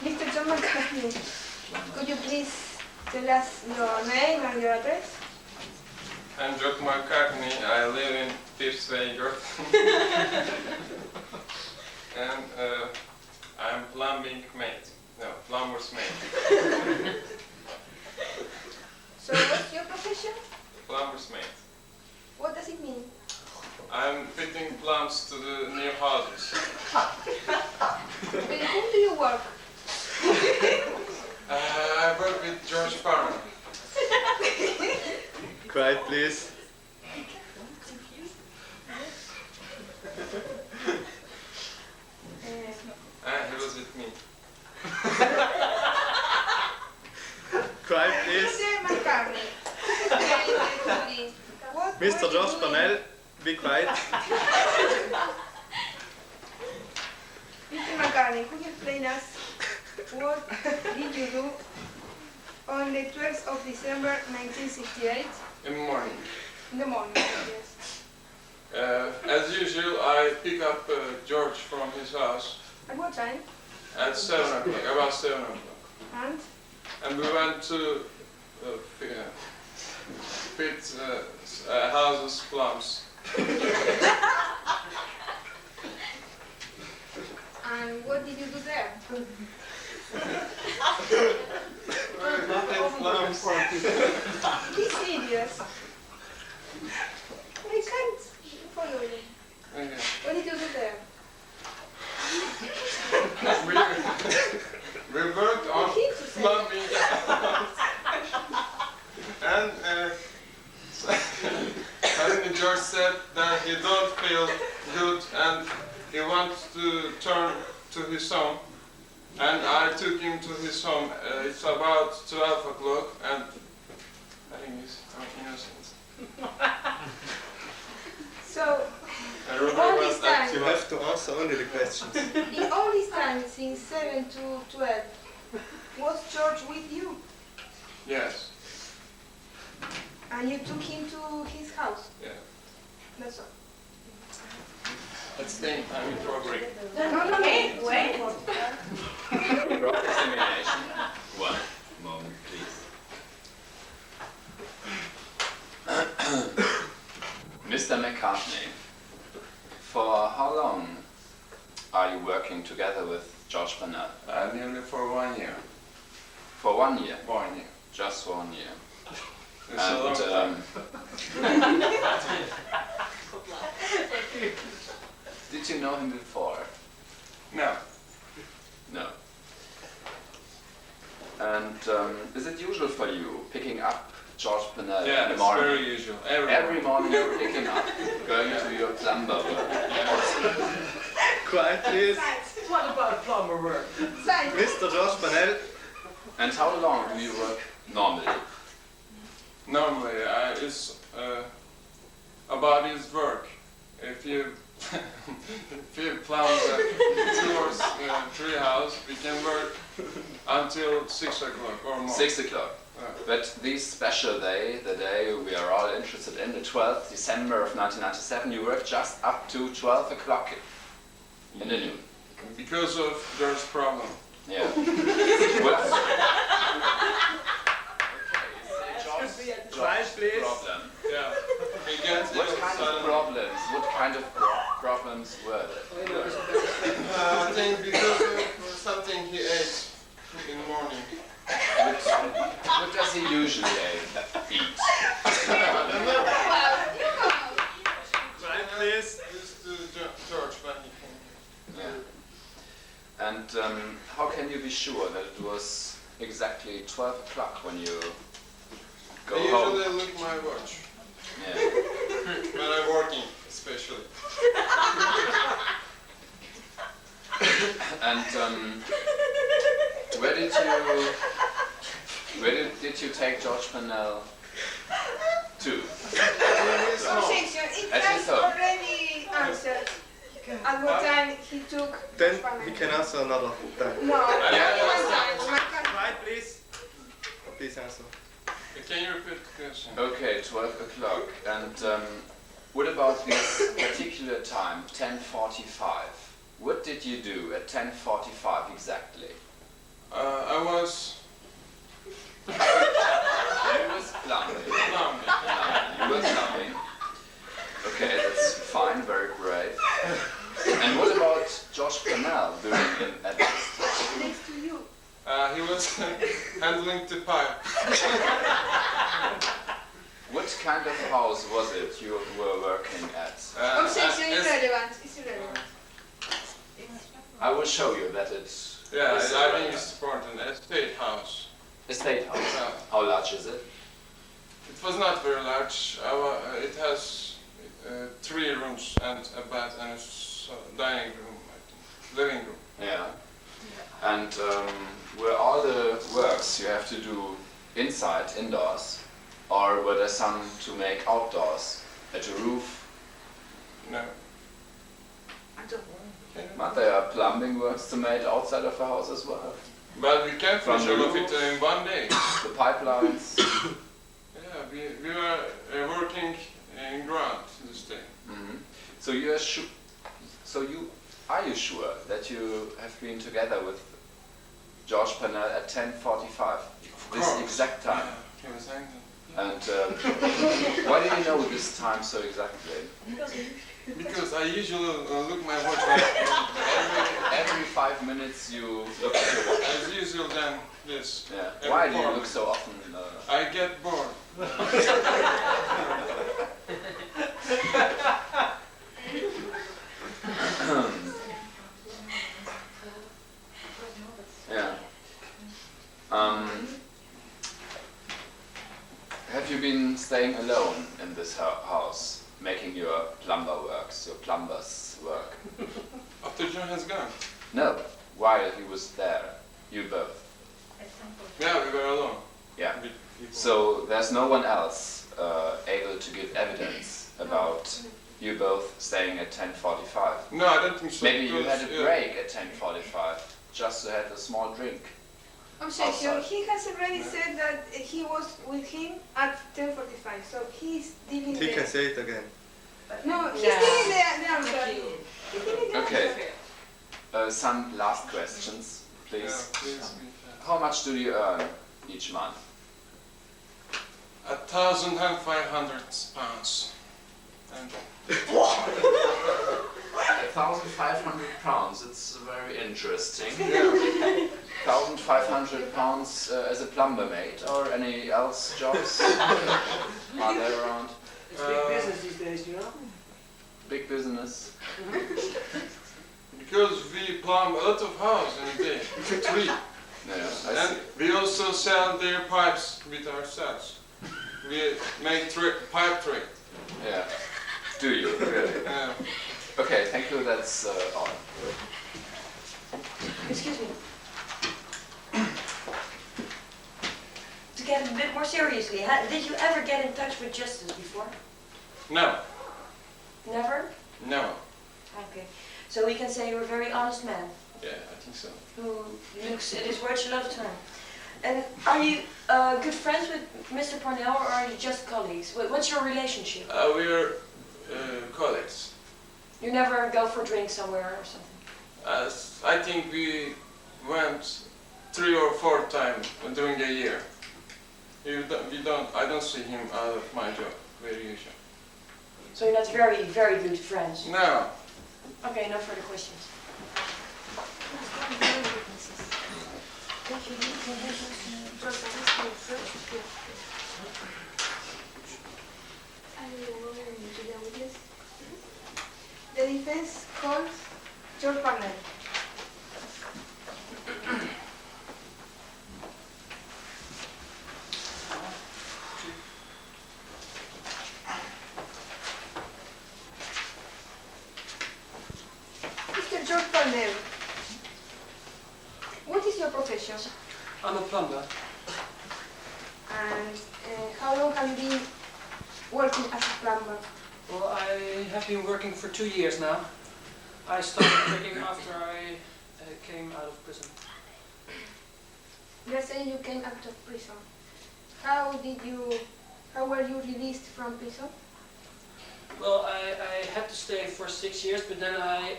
Mr. John McCartney, could you please tell us your name and your address? I'm John McCartney. I live in Fiscales. And I'm plumbing mate. No, plumber's mate. So what's your profession? Plumber's mate. What does it mean? I'm fitting plumbs to the new houses. With whom do you work? I work with George Farmer. Quiet, please. He was with me. Quiet, please. Mr. McCartney. Mr. George Parnell, be quiet. Mr. McCartney, could you explain us what did you do on the 12th of December 1968? In the morning. In the morning, yes. As usual, I pick up George from his house At what time? at 7 o'clock, about 7 o'clock. And? And we went to fit houses plums. And what did you do there? Be serious. I can't follow you. Okay. What did you do there? We worked on plumbing. And suddenly George said that he don't feel good and he wants to turn to his home. And I took him to his home. It's about 12 o'clock and I think he's innocent. So, I in all this time, You have to answer only the questions. in all this time, since 7 to 12, was George with you? Yes. And you took him to his house? Yeah. That's all. At the same time in progress. No, wait. Cross-examination. One moment, please. Mr. McCartney, for how long are you working together with George Parnell? Nearly for 1 year. For 1 year? 1 year. Just 1 year. It's a long time. Did you know him before? No. No. And is it usual for you picking up George Parnell Yeah, in the it's morning? very usual. Every morning you're picking up, going to your plumber work. Quiet, please. What about plumber work? Mr. George Parnell. And how long do you work normally? Normally, it's about his work. If you plumb the 2 or 3 house, we can work until 6 o'clock or more. 6 o'clock. But this special day, the day we are all interested in, the 12th December of 1997, you work just up to 12 o'clock in the noon. Because of George's problem. Yeah. Quiet, please. Problem. Yeah. He gets What kind of problems? What kind of problems were there? I think because of something he ate in the morning. What does he usually eat? Quiet, please. Used to George when he came. Yeah. And how can you be sure that it was exactly 12 o'clock when you go I home? usually look my watch. Yeah. When I'm working, especially. And where did you take George Parnell to? Objection, it At has his home. already answered. At what time he took Then Parnell? we can answer another time. No, Yeah. only one time. Quiet, please. Please answer. Can you repeat the question? Okay, 12 o'clock. And what about this particular time, 10:45? What did you do at 10:45 exactly? I was You was plumbing. plumbing. You were plumbing. Okay, that's fine, very brave. And what about George Purnell doing at Next to you. He was handling the pipe. What kind of house was it you were working at? Objection irrelevant. It's irrelevant. I will show you that it Yeah, is I think it's important. Estate house. estate house. Yeah. How large is it? It was not very large. It has 3 rooms and a bath and a dining room, I think. Living room. Yeah. And were all the works you have to do inside, indoors, or were there some to make outdoors, at the roof? No. But there are plumbing works to make outside of the house as well. But we can't From finish the all of it roof. in one day. The pipelines. Yeah, we were working in ground this day. Mhm. So you are are you sure that you have been together with George Purnell at 10:45? This course. exact time. Yeah, he was hanging. And why do you know this time so exactly? Because I usually look my watch Every 5 minutes you look at your watch. as usual then this. Yeah. Every Why do you 4 look so often? I get bored. Yeah. Have you been staying alone in this house, making your plumber works, your plumber's work? After John has gone. No, while he was there, you both. Yeah, we were alone. Yeah. With people. So there's no one else able to give evidence about you both staying at 10:45. No, I don't think so. Maybe you because, had a yeah, break at 10:45 just to have a small drink. Objection. Outside. He has already said that he was with him at 10:45, so he's dealing He can the... say it again. No, he's dealing the answer. He's dealing the Okay. answer. Some last questions, Yeah, please. please be fast. How much do you earn each month? 1,500 pounds. And 1,500 pounds. It's very interesting. yeah, 1,500 pounds as a plumber mate, or any else jobs are there around? It's big business these days, you know? Big business. because we plumb a lot of houses in a day. 3. Yeah, I And see. we also sell their pipes with ourselves. We make pipe trade. Yeah. Do you really? Yeah. Okay, thank you. That's all. Excuse me. To get a bit more seriously, did you ever get in touch with justice before? No, Never? no. Okay. So we can say you're a very honest man Yeah, I think so. who looks at his words a lot of time. And are you good friends with Mr. Purnell, or are you just colleagues? What's your relationship? We're colleagues. You never go for drinks somewhere or something? I think we went 3 or 4 times during a year. I don't see him out of my job very usually. So you're not very, very good friends? No. Okay, no further questions. The defense calls George Purnell. Mr. George Purnell, what is your profession? I'm a plumber. And how long have you been working as a plumber? Well, I have been working for 2 years now. I started working after I came out of prison. You're saying you came out of prison. How were you released from prison? Well, I had to stay for 6 years, but then I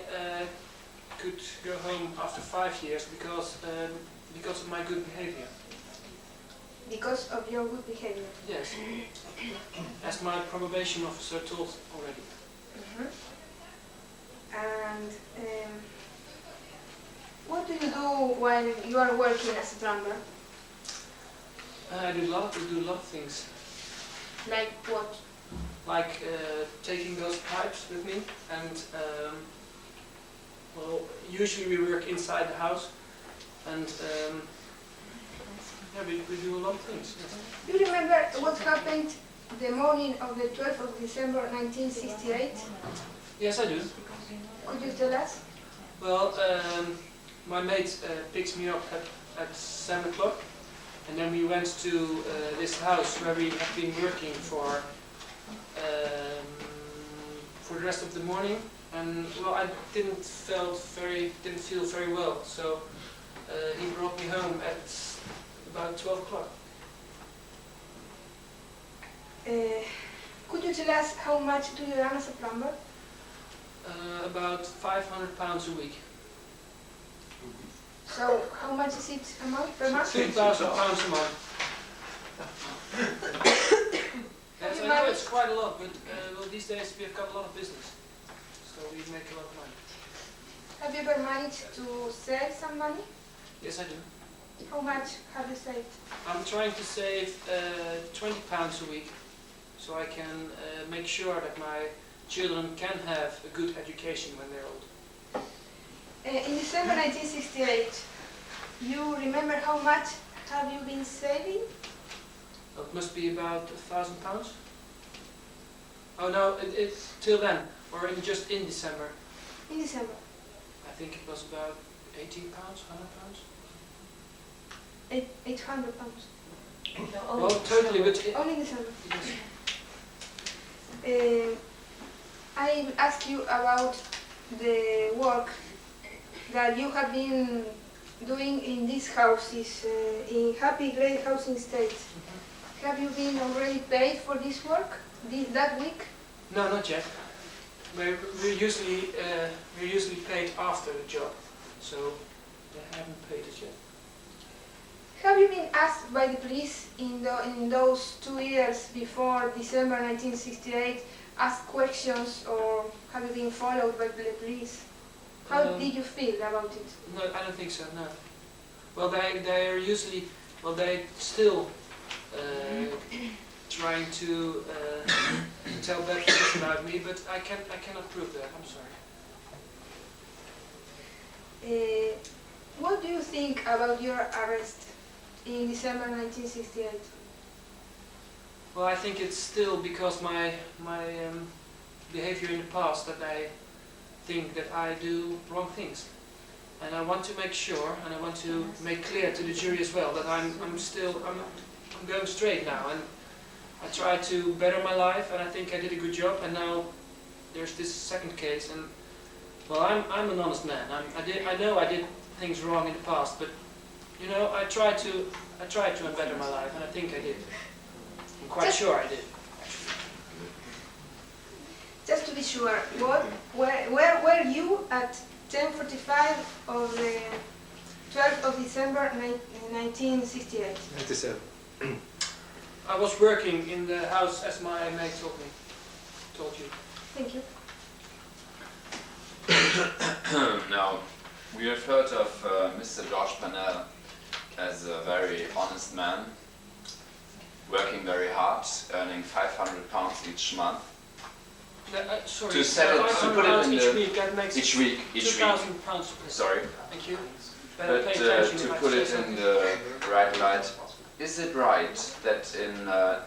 could go home after 5 years because of my good behavior. Because of your good behavior. Yes, as my probation officer told already. Mhm. And what do you do while you are working as a plumber? I do a lot of things, Like what? like taking those pipes with me, and well, usually we work inside the house, and yeah, we do a lot of things. Yes. Do you remember what happened the morning of the 12th of December 1968? Yes, I do. Could you tell us? Well, my mate picks me up at 7 o'clock, and then we went to this house where we have been working for the rest of the morning. And well, I didn't feel very well, so he brought me home at about 12 o'clock. Could you tell us how much do you earn as a plumber? About £500 a week. So how much is it a month, per month? £2,000 a month. Yes, I know it's quite a lot, but well, these days we have got a lot of business, so we make a lot of money. Have you ever managed to save some money? Yes, I do. How much have you saved? I'm trying to save £20 a week, so I can make sure that my children can have a good education when they're old. In December 1968, you remember how much have you been saving? It must be about £1,000. Oh no, it's till then, or just in December. In December. I think it was about £18, £100. 800 pounds. Well, totally, but Only in December. yes. I will ask you about the work that you have been doing in these houses, in Happy Great Housing State. Have you been already paid for this work, that week? No, not yet. We're usually paid after the job, so they haven't paid it yet. Have you been asked by the police in those 2 years before December 1968, asked questions, or have you been followed by the police? How did you feel about it? No, I don't think so, no. Well, they're usually, well, they still trying to tell bad things about me, but I cannot prove that, I'm sorry. What do you think about your arrest in December 1968? Well, I think it's still because my behavior in the past that I think that I do wrong things, and I want to make sure, and I want to make clear to the jury as well that I'm going straight now, and I try to better my life, and I think I did a good job. And now there's this second case, and well, I'm an honest man. I know I did things wrong in the past, but you know, I tried to better my life, and I think I did. I'm quite sure I did. Just to be sure, where were you at 10:45 of the 12th of December 1968? 97. I was working in the house as my mate told you. Thank you. Now, we have heard of Mr. George Panel as a very honest man, working very hard, earning £500 each month. Sorry, To set it, to put it in each the week, that makes each week. £2,000. Sorry, Thank you. Better but pay attention to if I put say it something. in the right light, is it right that in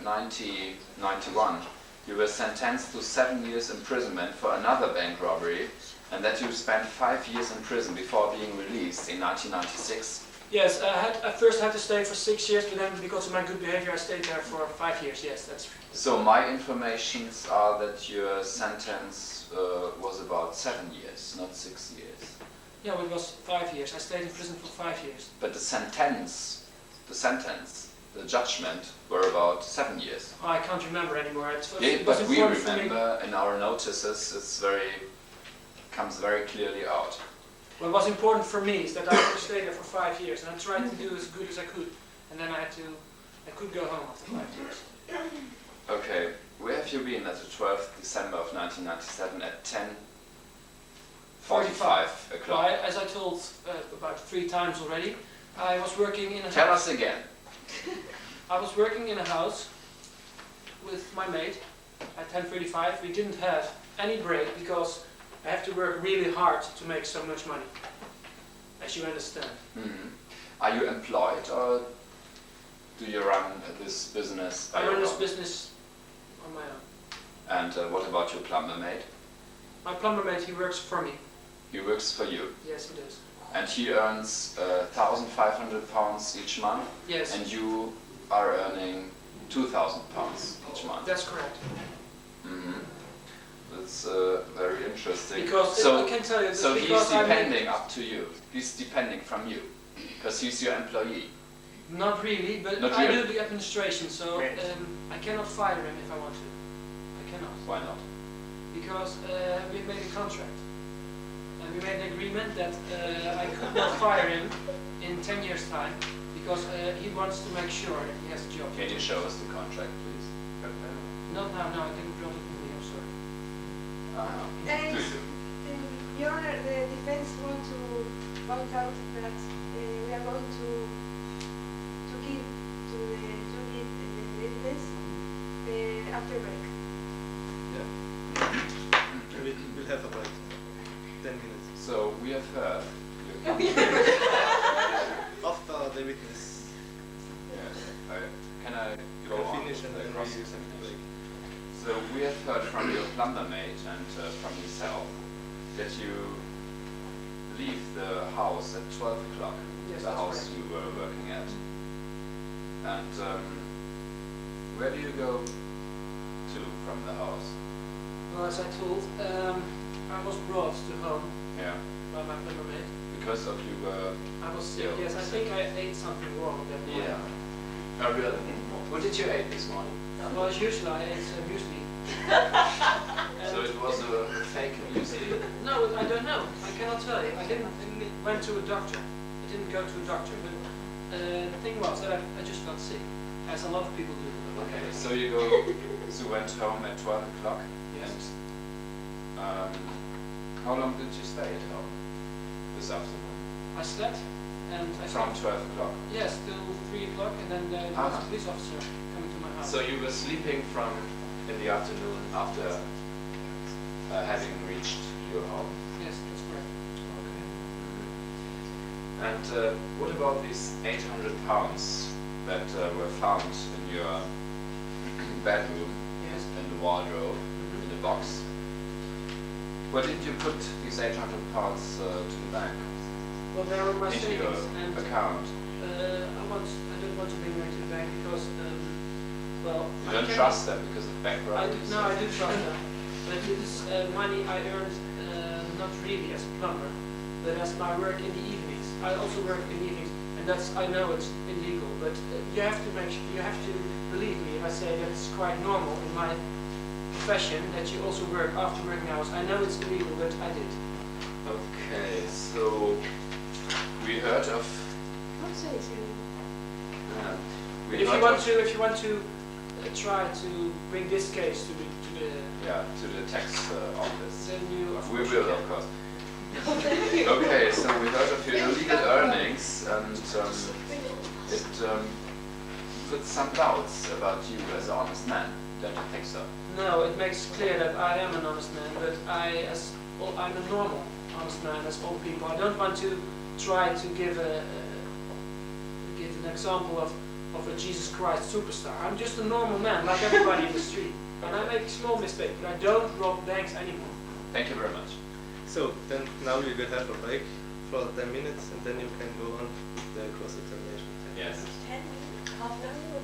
1991 you were sentenced to 7 years imprisonment for another bank robbery, and that you spent 5 years in prison before being released in 1996? Yes, I first had to stay for 6 years, but then because of my good behavior I stayed there for 5 years, yes, that's... So my informations are that your sentence was about 7 years, not 6 years. Yeah, well, it was 5 years. I stayed in prison for 5 years. But the judgment were about 7 years. Oh, I can't remember anymore. Yeah, it was but we important for me. remember in our notices, comes very clearly out. what was important for me is that I had to stay there for 5 years, and I tried to do as good as I could, and then I could go home after 5 years. Okay, where have you been at the 12th December of 1997 at 10:45 o'clock? Well, as I told about 3 times already, I was working in a Tell house. us again. I was working in a house with my mate at 10:35. We didn't have any break because I have to work really hard to make so much money, as you understand. Mm-hmm. Are you employed or do you run this business by I your run this own? business on my own. And what about your plumber mate? My plumber mate, he works for me. He works for you. Yes, he does. And he earns £1,500 each month, Yes, and you are earning £2,000 each month. that's correct. Mm-hmm. That's very interesting. Because so, I can tell you, so he's because I make, depending up to you. He's depending from you, because he's your employee. not really, but Not I really. do the administration, so Right. I cannot fire him if I want to. I cannot. Why not? Because we made a contract. And we made an agreement that I could not fire him in 10 years' time because he wants to make sure that he has a job. Can you show us the contract, please? Not now, no, I didn't bring it with me, I'm sorry. And, Do you? Your Honor, the defense want to point out that we are going to give to the jury the evidence after break. We'll have a break. 10 minutes. So we have heard. After the witness. Yes. Can I go We'll on finish with and the then cross-examination? break. So we have heard from your plumber mate and from yourself that you leave the house at 12 o'clock, Yes, the that's house correct. you were working at. And where do you go to from the house? Well, as I told, I was brought to home Yeah, by my plumber mate. because of you were... I was sick, Yeah. yes, I think I ate something wrong that morning. Oh, really? What did you eat this morning? Well, as usual, I ate muesli. So it was a fake muesli? No, I don't know. I cannot tell you. I didn't went to a doctor. I didn't go to a doctor, but the thing was that I just felt sick, as a lot of people do. Okay, so you went home at 12 o'clock, Yes. and how long did you stay at home this afternoon? I slept, and I From slept, 12 o'clock. yes, till 3 o'clock, and then there was a police officer coming to my house. So you were sleeping from in the afternoon after having reached your home. Yes, that's correct. Okay. And what about these 800 pounds that were found in your bedroom, Yes. in the wardrobe, Mhm. in the box? Where did you put these 800 pounds to the bank? Well, there were my Into your savings, and account? I don't want to bring them to the bank because, well, You I don't cannot- trust them because of bank I do, robberies? no, I do trust them, but it's money I earned not really as a plumber, but as my work in the evenings. I also work in the evenings, and that's, I know it's illegal, but you have to believe me if I say that it's quite normal in my profession that you also work after working hours. I know it's illegal, but I did. Okay, so we heard of... Don't say it's illegal. we But if heard you want to try to bring this case to the to the tax office. then you of We course will, you of can. course. Okay, so we heard of your illegal earnings, and it puts some doubts about you as an honest man. Don't you think so? No, it makes clear that I am an honest man, but I'm a normal honest man as all people. I don't want to try to give an example of a Jesus Christ superstar. I'm just a normal man, like everybody in the street. And I make a small mistake, but I don't rob banks anymore. Thank you very much. So then now we will have a break for 10 minutes and then you can go on with the cross-examination. Yes. 10 minutes? Half an hour?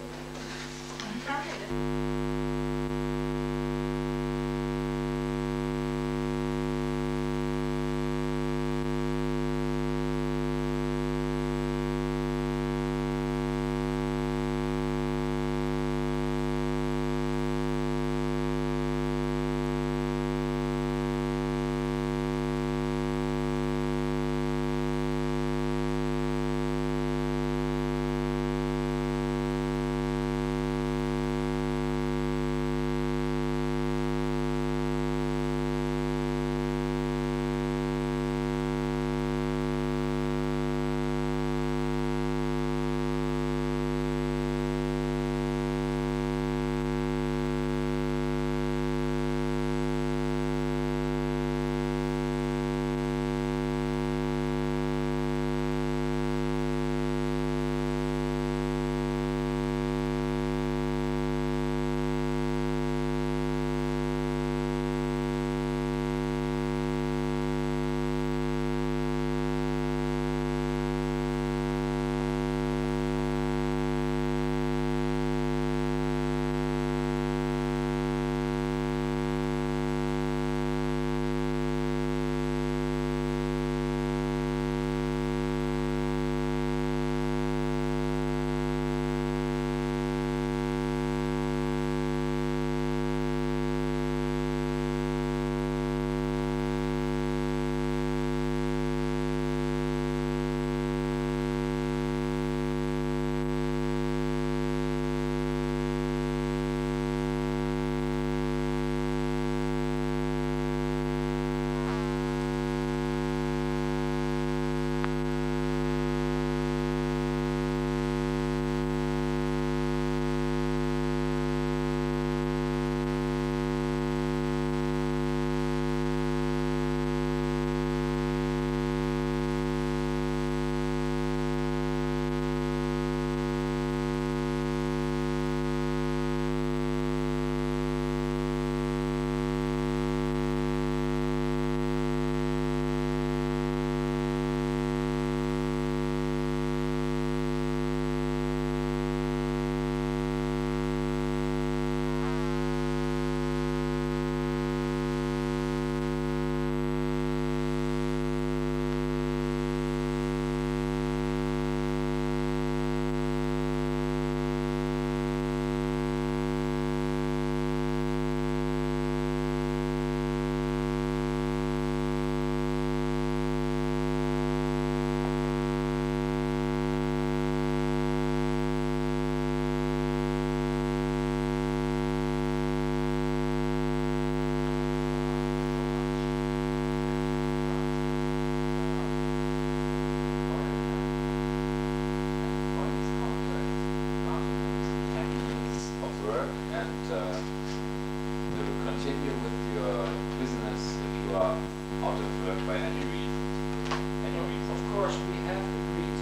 course, we have agreed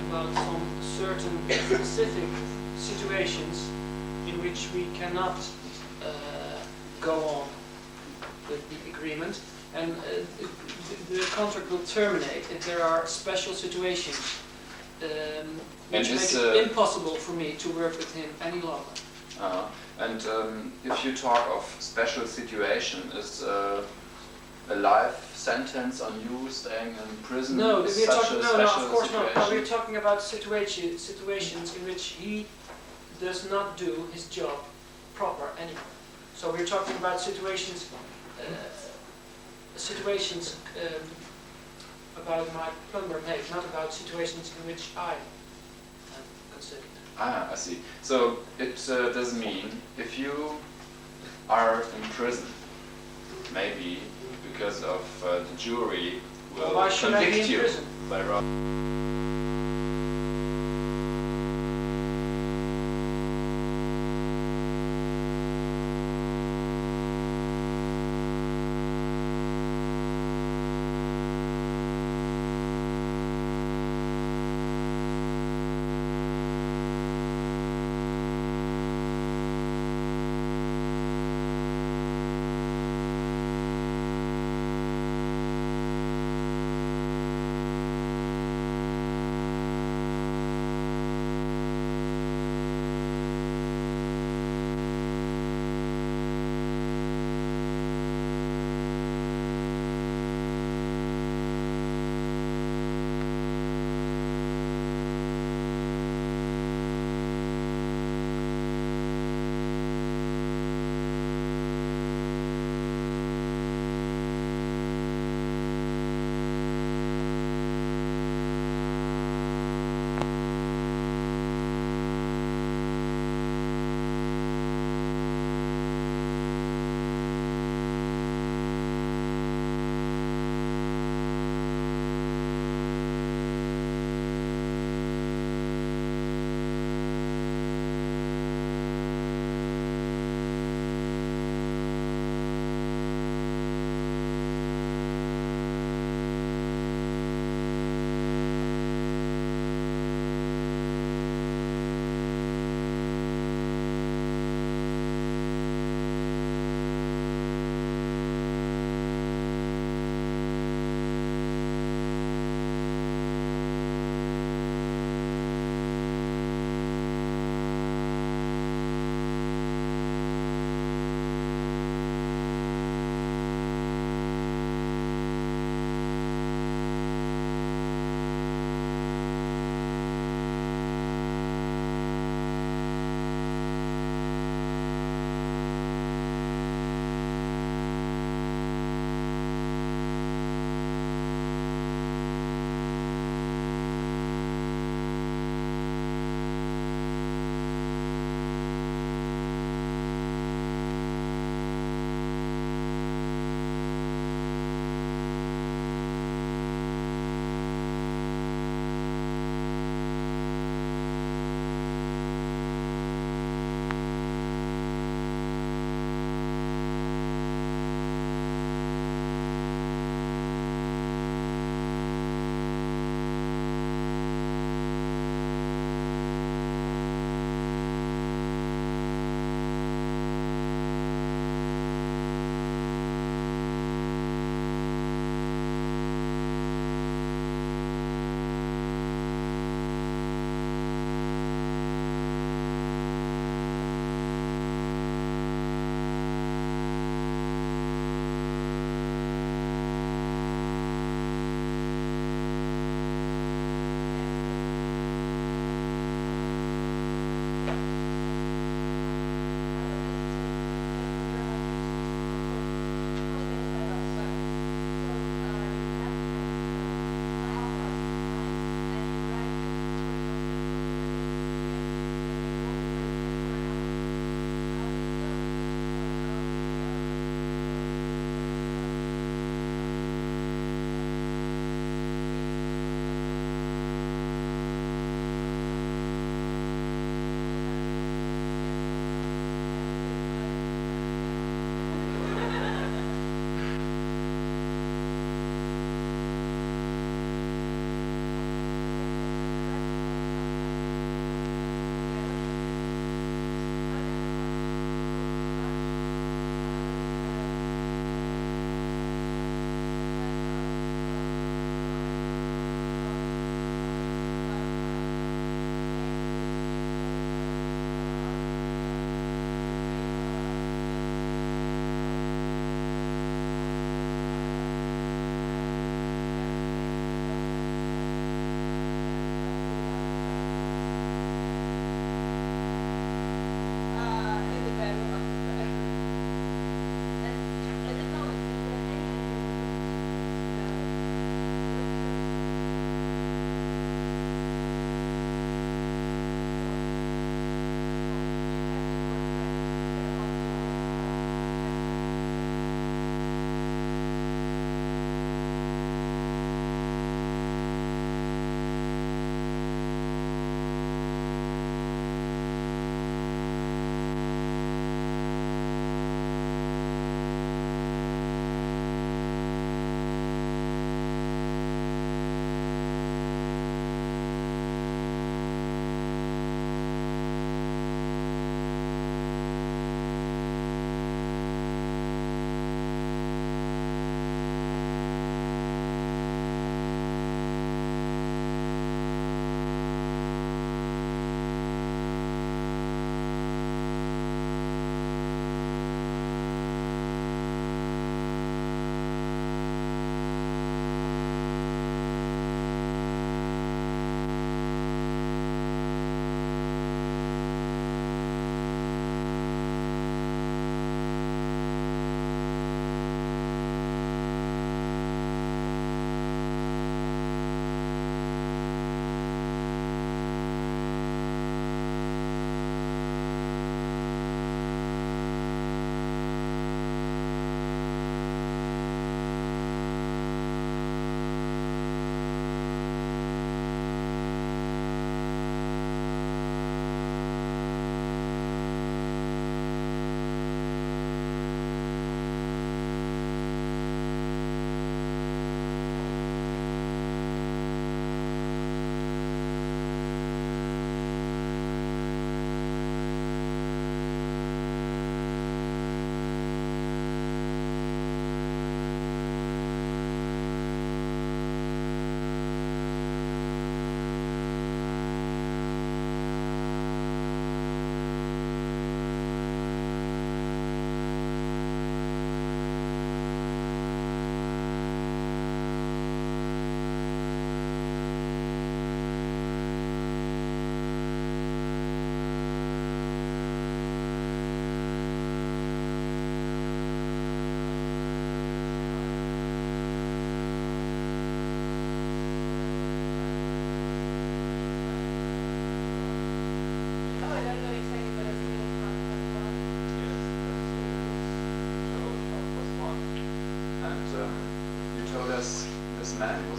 about some certain specific situations in which we cannot go on with the agreement, and the contract will terminate if there are special situations which make it impossible for me to work with him any longer. And if you talk of special situation, is a life sentence on you staying in prison? No, is we're such talking, a no, special of course not. No, situation? we're talking about situations in which he does not do his job proper anymore. So we're talking about situations about my plumber mate, not about situations in which I am considered. I see. So it does mean if you are in prison, maybe because of the jury will Why should I be convict in you prison? by robbery.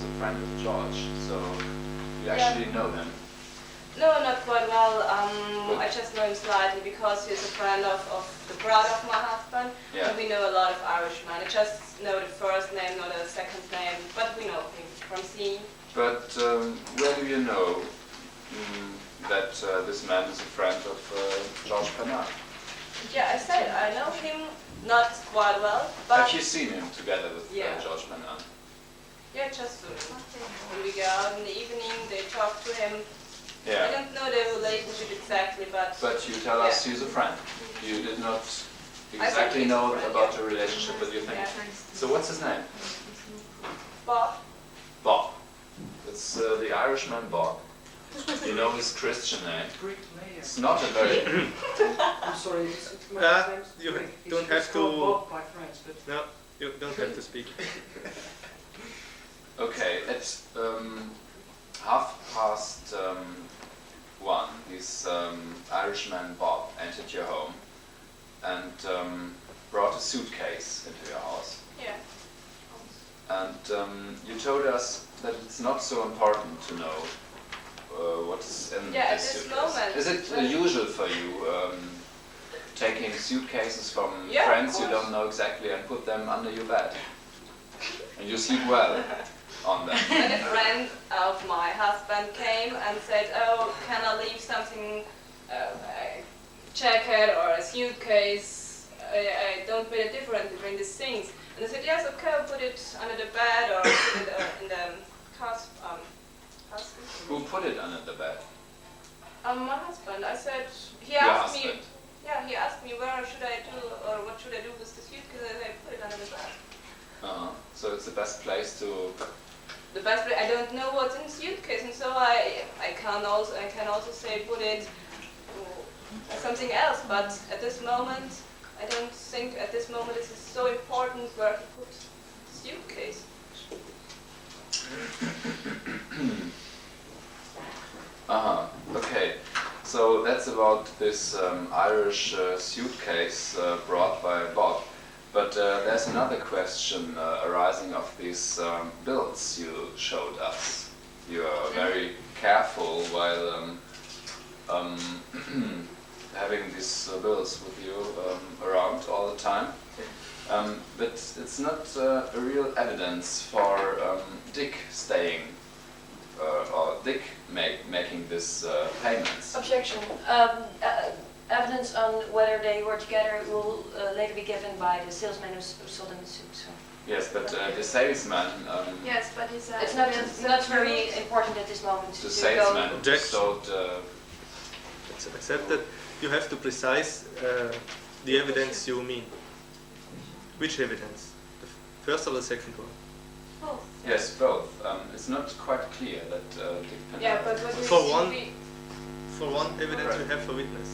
was a friend of George, so you actually know him. No, not quite well. I just know him slightly because he's a friend of the brother of my husband. Yeah. And we know a lot of Irishmen. I just know the first name, not the second name, but we know him from seeing. But where do you know that this man is a friend of George Pernal? Yeah, I said I know him not quite well, but Have you seen him together with Yeah. George Pernal? yeah, just when we go out in the evening, they talk to him. I Yeah. don't know the relationship exactly, but But you tell us he's a friend. You did not exactly he's a know friend, about yeah. the relationship, but you think. Yeah. So what's his name? Bob. Bob. It's the Irishman Bob. You know his Christian name. Bricklayer. It's not a very... I'm sorry, it's my name's you Brick. don't It's have called to- Bob by friends, but No, you don't have to speak. Okay, at 1:30, this Irishman Bob entered your home and brought a suitcase into your house. Yeah. And you told us that it's not so important to know what's in Yeah, at this this suitcase. moment, Is it when- usual for you taking suitcases from Yeah, of friends you course. don't know exactly and put them under your bed? And you sleep well on them. And a friend of my husband came and said, "Oh, can I leave something, a jacket or a suitcase? I don't make a difference between these things." And I said, "Yes, okay, I'll put it under the bed or put it in the house." Who put it under the bed? My husband. I said, he Your asked me. husband. Yeah, he asked me where should I do or what should I do with the suitcase. I said, put it under the bed. So it's the best place to... The best way, I don't know what's in the suitcase, and so I can also say put it something else. But at this moment, I don't think at this moment this is so important where to put the suitcase. Okay. So that's about this Irish suitcase brought by Bob. But there's another question arising of these bills you showed us. You are very careful while having these bills with you around all the time. But it's not a real evidence for Dick staying or Dick making these payments. Objection. Evidence on whether they were together will later be given by the salesman who sold them the suit. So. Yes, but the salesman, Yes, but it's It's not very important at this moment. the to salesman go. Objection. sold. It's accepted. You have to precise the evidence you mean. Which evidence? The first or the second one? Yes, both. It's not quite clear that Dick Pennell. Yeah, but what we For see one- we- For one evidence, you have a witness.